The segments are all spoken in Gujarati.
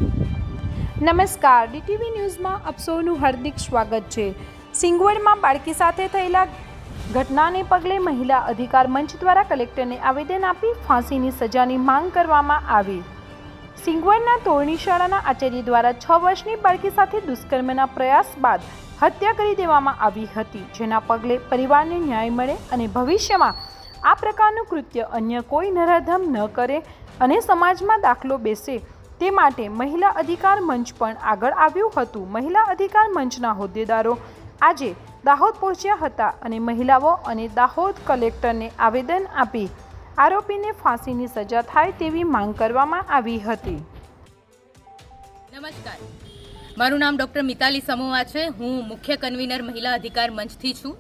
નમસ્કાર, ડીટીવી ન્યૂઝમાં આપ સૌનું હાર્દિક સ્વાગત છે। સિંગવડમાં બાળકી સાથે થયેલા ઘટનાને પગલે મહિલા અધિકાર મંચ દ્વારા કલેક્ટરને આવેદન આપી ફાંસીની સજાની માંગ કરવામાં આવી। સિંગવડના તોરણી શાળાના આચાર્ય દ્વારા 6 વર્ષની બાળકી સાથે દુષ્કર્મના પ્રયાસ બાદ હત્યા કરી દેવામાં આવી હતી, જેના પગલે પરિવારને ન્યાય મળે અને ભવિષ્યમાં આ પ્રકારનું કૃત્ય અન્ય કોઈ નરાધમ ન કરે અને સમાજમાં દાખલો બેસે તે માટે મહિલા અધિકાર મંચ પણ આગળ આવ્યું હતું। મહિલા અધિકાર મંચના હોદ્દેદારો આજે દાહોદ પહોંચ્યા હતા અને મહિલાઓ અને દાહોદ કલેક્ટરને આવેદન આપી આરોપીને ફાંસીની સજા થાય તેવી માંગ કરવામાં આવી હતી। નમસ્કાર, મારું નામ ડૉક્ટર મિતાલી સમોવા છે। હું મુખ્ય કન્વીનર મહિલા અધિકાર મંચથી છું।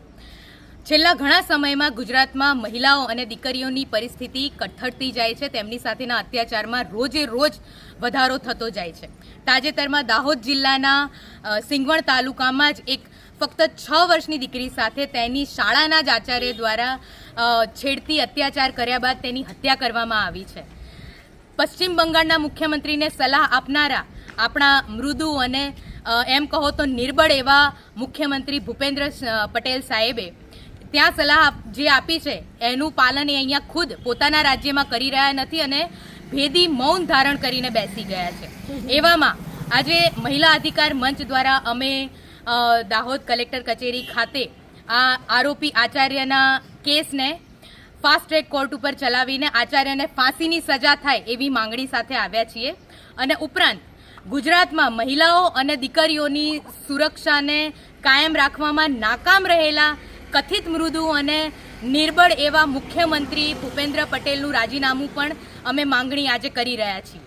છેલ્લા ઘણા સમયમાં ગુજરાતમાં મહિલાઓ અને દીકરીઓની પરિસ્થિતિ કથળતી જાય છે, તેમની સાથેના અત્યાચારમાં રોજે રોજ વધારો થતો જાય છે। તાજેતરમાં દાહોદ જિલ્લાના સિંગવડ તાલુકામાં જ એક ફક્ત 6 વર્ષની દીકરી સાથે તેની શાળાના જ આચાર્ય દ્વારા છેડતી અત્યાચાર કર્યા બાદ તેની હત્યા કરવામાં આવી છે। પશ્ચિમ બંગાળના મુખ્યમંત્રીને સલાહ આપનારા આપણા મૃદુ અને એમ કહો તો નિર્બળ એવા મુખ્યમંત્રી ભૂપેન્દ્ર પટેલ સાહેબે ત્યાં સલાહ જે આપી છે એનું પાલન એ અહીંયા ખુદ પોતાના રાજ્યમાં કરી રહ્યા નથી અને ભેદી મૌન ધારણ કરીને બેસી ગયા છે। એવામાં આજે મહિલા અધિકાર મંચ દ્વારા અમે દાહોદ કલેક્ટર કચેરી ખાતે આ આરોપી આચાર્યના કેસને ફાસ્ટ ટ્રેક કોર્ટ ઉપર ચલાવીને આચાર્યને ફાંસીની સજા થાય એવી માંગણી સાથે આવ્યા છીએ અને ઉપરાંત ગુજરાતમાં મહિલાઓ અને દીકરીઓની સુરક્ષાને કાયમ રાખવામાં નાકામ રહેલા કથિત મૃદુ અને નિર્બળ એવા મુખ્યમંત્રી ભૂપેન્દ્ર પટેલનું રાજીનામું પણ અમે માંગણી આજે કરી રહ્યા છીએ।